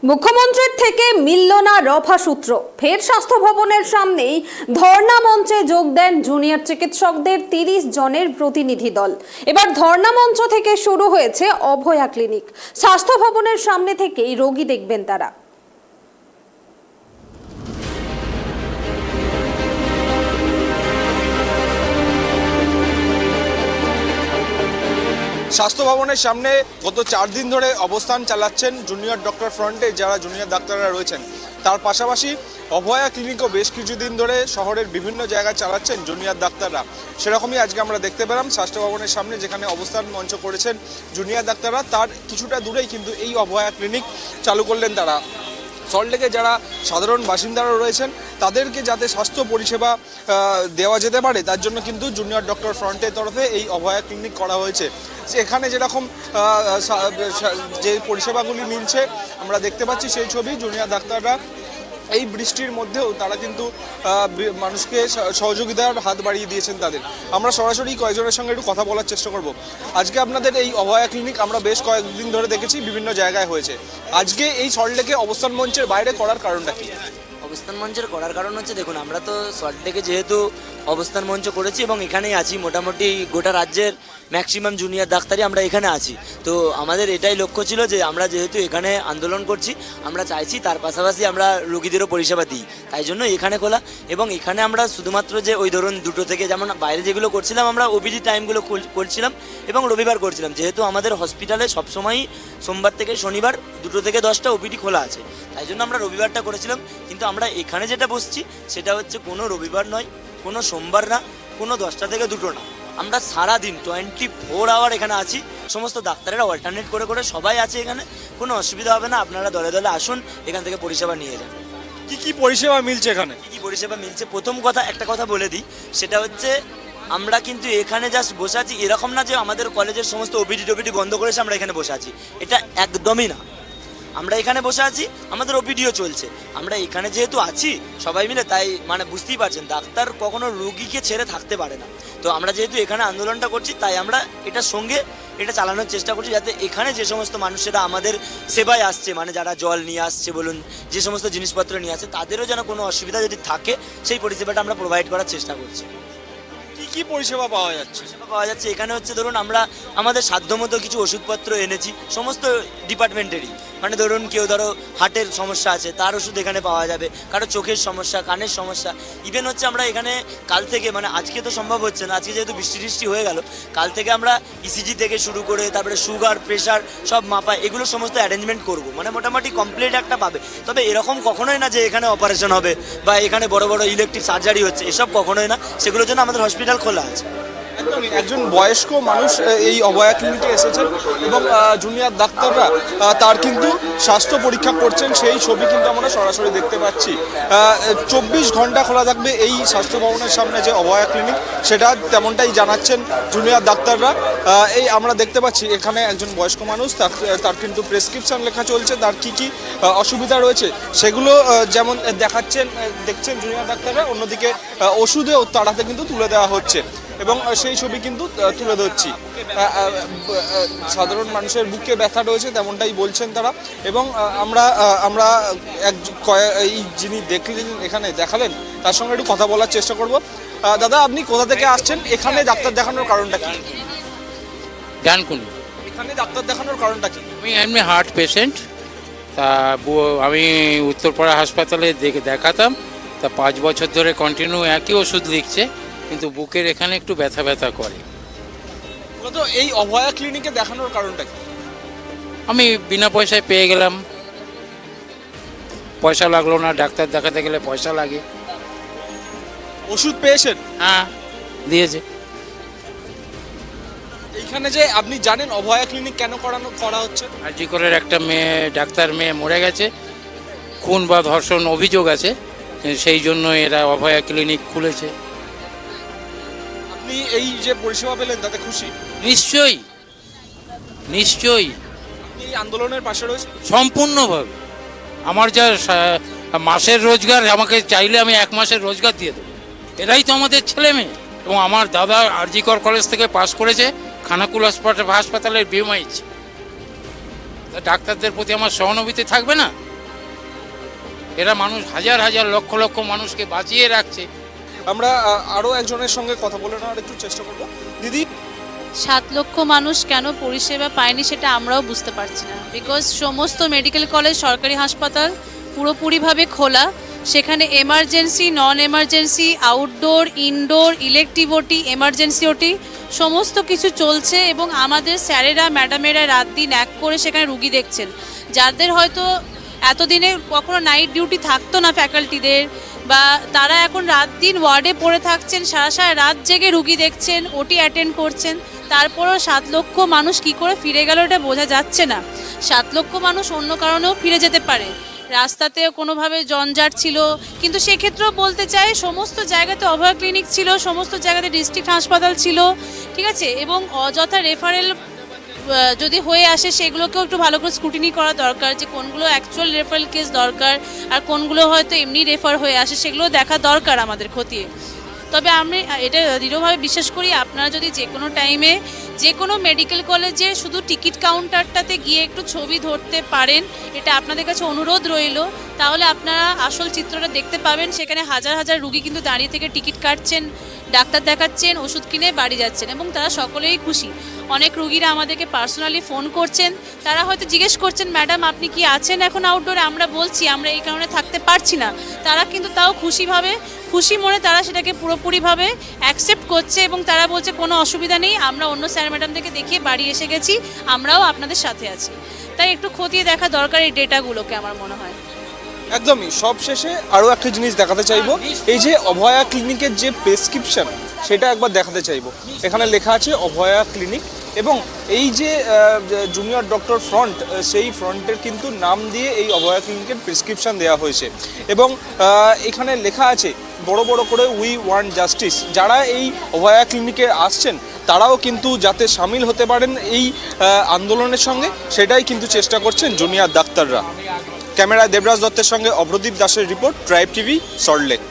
মুখ্যমন্ত্রীর থেকে মিলল না রফা সূত্র। ফের স্বাস্থ্য ভবনের সামনেই ধর্ণা মঞ্চে যোগ দেন জুনিয়র চিকিৎসকদের 30 জনের প্রতিনিধি দল। এবার ধর্ণা মঞ্চ থেকে শুরু হয়েছে অভয়া ক্লিনিক। স্বাস্থ্য ভবনের সামনে থেকেই রোগী দেখবেন তারা। স্বাস্থ্য ভবনের সামনে গত 4 দিন ধরে অবস্থান চালাচ্ছেন জুনিয়র ডক্টর ফ্রন্টে যারা জুনিয়র ডাক্তাররা রয়েছেন। তার পাশাপাশি অভয়া ক্লিনিকও বেশ কিছুদিন ধরে শহরের বিভিন্ন জায়গায় চালাচ্ছেন জুনিয়র ডাক্তাররা। সেরকমই আজকে আমরা দেখতে পেলাম স্বাস্থ্য ভবনের সামনে যেখানে অবস্থান মঞ্চ করেছেন জুনিয়র ডাক্তাররা, তার কিছুটা দূরেই কিন্তু এই অভয়া ক্লিনিক চালু করলেন তারা। সল্টলেকে যারা সাধারণ বাসিন্দারা রয়েছেন তাদেরকে যাতে স্বাস্থ্য পরিষেবা দেওয়া যেতে পারে তার জন্য কিন্তু জুনিয়র ডক্টর ফ্রন্টের তরফে এই অভয়া ক্লিনিক করা হয়েছে। এখানে যেরকম যে পরিষেবাগুলি মিলছে আমরা দেখতে পাচ্ছি সেই ছবি। জুনিয়র ডাক্তাররা এই বৃষ্টির মধ্যেও তারা কিন্তু মানুষকে সহযোগিতার হাত বাড়িয়ে দিয়েছেন তাদের। আমরা সরাসরি কয়েকজনের সঙ্গে একটু কথা বলার চেষ্টা করব। আজকে আপনাদের এই অভয়া ক্লিনিক আমরা বেশ কয়েকদিন ধরে দেখেছি বিভিন্ন জায়গায় হয়েছে, আজকে এই সল্টলেকে অবস্থান মঞ্চের বাইরে করার কারণটা কি? অবস্থান মঞ্চের করার কারণ হচ্ছে, দেখুন আমরা তো সল্টলেকে যেহেতু অবস্থান মঞ্চ করেছি এবং এখানেই আছি, মোটামুটি গোটা রাজ্যের ম্যাক্সিমাম জুনিয়র ডাক্তারই আমরা এখানে আছি। তো আমাদের এটাই লক্ষ্য ছিল যে আমরা যেহেতু এখানে আন্দোলন করছি, আমরা চাইছি তার পাশাপাশি আমরা রোগীদেরও পরিষেবা দিই, তাই জন্য এখানে খোলা। এবং এখানে আমরা শুধুমাত্র যে ওই ধরুন 2টো থেকে, যেমন বাইরে যেগুলো করছিলাম আমরা ওপিডি টাইমগুলো করছিলাম এবং রবিবার করছিলাম, যেহেতু আমাদের হসপিটালে সবসময়ই সোমবার থেকে শনিবার 2টো থেকে 10টা ওপিডি খোলা আছে, তাই জন্য আমরা রবিবারটা করেছিলাম। কিন্তু আমরা এখানে যেটা বসছি সেটা হচ্ছে কোনো রবিবার নয়, কোনো সোমবার না, কোনো 10টা থেকে 2টো না, আমরা সারাদিন 24 আওয়ার এখানে আছি। সমস্ত ডাক্তারেরা অল্টারনেট করে করে সবাই আছে এখানে, কোনো অসুবিধা হবে না। আপনারা দলে দলে আসুন, এখান থেকে পরিষেবা নিয়ে যান। কি কি পরিষেবা মিলছে এখানে? কী পরিষেবা মিলছে, প্রথম একটা কথা বলে দিই, সেটা হচ্ছে আমরা কিন্তু এখানে জাস্ট বসে আছি এরকম না যে আমাদের কলেজের সমস্ত ওপিডি বন্ধ করেছে আমরা এখানে বসে আছি, এটা একদমই না। আমরা এখানে বসে আছি, আমাদের ওপিডিও চলছে। আমরা এখানে যেহেতু আছি সবাই মিলে, তাই মানে বুঝতেই পারছেন ডাক্তার কখনো রোগীকে ছেড়ে থাকতে পারে না। তো আমরা যেহেতু এখানে আন্দোলনটা করছি, তাই আমরা এটার সঙ্গে এটা চালানোর চেষ্টা করছি, যাতে এখানে যে সমস্ত মানুষেরা আমাদের সেবায় আসছে, মানে যারা জল নিয়ে আসছে বলুন, যে সমস্ত জিনিসপত্র নিয়ে আসছে, তাদেরও যেন কোনো অসুবিধা যদি থাকে সেই পরিষেবাটা আমরা প্রোভাইড করার চেষ্টা করছি। কি কি পরিষেবা পাওয়া যাচ্ছে? পাওয়া যাচ্ছে এখানে হচ্ছে, ধরুন আমরা আমাদের সাধ্যমতো কিছু ওষুধপত্র এনেছি সমস্ত ডিপার্টমেন্টেরই। মানে ধরুন কেউ ধরো হার্টের সমস্যা আছে, তার ওষুধ এখানে পাওয়া যাবে, কারো চোখের সমস্যা, কানের সমস্যা। ইভেন হচ্ছে আমরা এখানে কাল থেকে, মানে আজকে তো সম্ভব হচ্ছে না, আজকে যেহেতু বৃষ্টি হয়ে গেল, কাল থেকে আমরা ইসিজি থেকে শুরু করে তারপরে সুগার, প্রেশার সব মাপা, এগুলো সমস্ত অ্যারেঞ্জমেন্ট করব। মানে মোটামুটি কমপ্লিট একটা পাবে। তবে এরকম কখনোই না যে এখানে অপারেশন হবে বা এখানে বড় বড় ইলেকট্রিক সার্জারি হচ্ছে, এসব কখনোই না। সেগুলোর জন্য আমাদের হসপিটাল খোলা আছে। একজন বয়স্ক মানুষ এই অভয়া ক্লিনিকে এসেছেন এবং জুনিয়র ডাক্তাররা তার কিন্তু স্বাস্থ্য পরীক্ষা করছেন, সেই ছবি কিন্তু আমরা সরাসরি দেখতে পাচ্ছি। 24 ঘন্টা খোলা থাকবে এই স্বাস্থ্য ভবনের সামনে যে অভয়া ক্লিনিক, সেটা তেমনটাই জানাচ্ছেন জুনিয়র ডাক্তাররা। এই আমরা দেখতে পাচ্ছি এখানে একজন বয়স্ক মানুষ, তার কিন্তু প্রেসক্রিপশন লেখা চলছে, তার কি কি অসুবিধা রয়েছে সেগুলো যেমন দেখছেন জুনিয়র ডাক্তাররা, অন্যদিকে ওষুধেও তাড়াতে কিন্তু তুলে দেওয়া হচ্ছে এবং সেই ছবি কিন্তু তুলে ধরছি। সাধারণ মানুষের বুকে ব্যথা রয়েছে তেমনটাই বলছেন তারা। এবং আমরা এই যিনি দেখলেন এখানে দেখালেন তার সঙ্গে একটু কথা বলার চেষ্টা করব। দাদা, আপনি কোথা থেকে আসছেন? এখানে ডাক্তার দেখানোর কারণটা কি? ডানকুনি। এখানে ডাক্তার দেখানোর কারণটা কি? আমি এমনি হার্ট পেশেন্ট। তা আমি উত্তরপাড়া হাসপাতালে দেখাতাম, তা 5 বছর ধরে কন্টিনিউ একই ওষুধ লিখছে, কিন্তু বুকের এখানে একটু ব্যথা ব্যথা করে। মূলত এই অভয়া ক্লিনিকে দেখানোর কারণটা কি? আমি বিনা পয়সায় পেয়ে গেলাম, পয়সা লাগলো না। ডাক্তার দেখাতে গেলে পয়সা লাগে। ওষুধ পেয়েছেন? হ্যাঁ, দিয়েছে। এইখানে যে আপনি জানেন অভয়া ক্লিনিক কেন করা হচ্ছে? আজিকরের একটা ডাক্তার মেয়ে মরে গেছে, খুন বা ধর্ষণ অভিযোগ আছে, সেই জন্য এরা অভয়া ক্লিনিক খুলেছে। আপনি এই যে পরিষেবা পেলেন তাতে খুশি? নিশ্চয়ই নিশ্চয়ই। আপনি এই আন্দোলনের পাশে রয়েছে? সম্পূর্ণভাবে। আমার যা মাসের রোজগার, আমাকে চাইলে আমি 1 মাসের রোজগার দিয়ে দেবো। এরাই তো আমাদের ছেলে মেয়ে। এবং আমার দাদা আরজিকর কলেজ থেকে পাশ করেছে, খানাকুল হাসপাতালের বিএমআইচ। ডাক্তারদের প্রতি আমার সহানুভূতি থাকবে না? এরা মানুষ হাজার হাজার লক্ষ লক্ষ মানুষকে বাঁচিয়ে রাখছে। আমরা আরো একজনের সঙ্গে কথা বলে নেওয়ার একটু চেষ্টা করবো। দিদি, 7 লক্ষ মানুষ কেন পরিষেবা পায়নি সেটা আমরাও বুঝতে পারছি না, বিকজ সমস্ত মেডিকেল কলেজ, সরকারি হাসপাতাল পুরোপুরিভাবে খোলা। সেখানে এমার্জেন্সি, নন এমার্জেন্সি, আউটডোর, ইনডোর, ইলেকটিভ ওটি, এমার্জেন্সি ওটি সমস্ত কিছু চলছে এবং আমাদের স্যারেরা, ম্যাডামেরা রাত দিন এক করে সেখানে রুগী দেখছেন। যাদের হয়তো এতদিনে কখনো নাইট ডিউটি থাকতো না ফ্যাকাল্টিদের, বা তারা এখন রাত দিন ওয়ার্ডে পড়ে থাকছেন, সারা সারা রাত জেগে রুগী দেখছেন, ওটি অ্যাটেন্ড করছেন। তারপরও 7 লক্ষ মানুষ কি করে ফিরে গেল এটা বোঝা যাচ্ছে না। 7 লক্ষ মানুষ অন্য কারণেও ফিরে যেতে পারে, রাস্তাতেও কোনোভাবে জঞ্জাট ছিল, কিন্তু সেক্ষেত্রেও বলতে চাই সমস্ত জায়গাতে অভয়া ক্লিনিক ছিল, সমস্ত জায়গাতে ডিস্ট্রিক্ট হাসপাতাল ছিল, ঠিক আছে। এবং অযথা রেফারেল যদি হয়ে আসে সেগুলোকেও একটু ভালো করে স্ক্রুটিনি করা দরকার, যে কোনগুলো অ্যাকচুয়াল রেফারেল কেস দরকার আর কোনগুলো হয়তো এমনি রেফার হয়ে আসে, সেগুলো দেখা দরকার আমাদের খতিয়ে। তবে আমি এটা দৃঢ়ভাবে বিশ্বাস করি, আপনারা যদি যে কোনো টাইমে যে কোনো মেডিকেল কলেজে শুধু টিকিট কাউন্টারটাতে গিয়ে একটু ছবি ধরতে পারেন, এটা আপনাদের কাছে অনুরোধ রইল, তাহলে আপনারা আসল চিত্রটা দেখতে পাবেন। সেখানে হাজার হাজার রুগী কিন্তু দাঁড়িয়ে থেকে টিকিট কাটছেন, ডাক্তার দেখাচ্ছেন, ওষুধ কিনে বাড়ি যাচ্ছেন এবং তারা সকলেই খুশি। অনেক রুগীরা আমাদেরকে পার্সোনালি ফোন করছেন, তারা হয়তো জিজ্ঞেস করছেন, ম্যাডাম আপনি কি আছেন এখন আউটডোরে? আমরা বলছি আমরা এই কারণে থাকতে পারছি না। তারা কিন্তু তাও খুশি মনে তারা সেটাকে পুরোপুরিভাবে অ্যাকসেপ্ট করছে এবং তারা বলছে কোনো অসুবিধা নেই, আমরা অন্য স্যার ম্যাডামদেরকে দেখিয়ে বাড়ি এসে গেছি, আমরাও আপনাদের সাথে আছি। তাই একটু খতিয়ে দেখা দরকার এই ডেটাগুলোকে, আমার মনে হয়। একদমই সব শেষে আরো একটা জিনিস দেখাতে চাইবো, এই যে অভয়া ক্লিনিকের যে প্রেসক্রিপশন সেটা একবার দেখাতে চাইবো। এখানে লেখা আছে অভয়া ক্লিনিক এবং এই যে জুনিয়র ডক্টর ফ্রন্ট, সেই ফ্রন্টের কিন্তু নাম দিয়ে এই অভয়া ক্লিনিকের প্রেসক্রিপশন দেওয়া হয়েছে এবং এখানে লেখা আছে বড় বড় করে উই ওয়ান্ট জাস্টিস। যারা এই অভয়া ক্লিনিকে আসছেন তারাও কিন্তু যাতে সামিল হতে পারেন এই আন্দোলনের সঙ্গে, সেটাই কিন্তু চেষ্টা করছেন জুনিয়র ডাক্তাররা। ক্যামেরায় দেবরাজ দত্তের সঙ্গে অভ্রদীপ দাসের রিপোর্ট, ট্রাইব টিভি, সল্টলেক।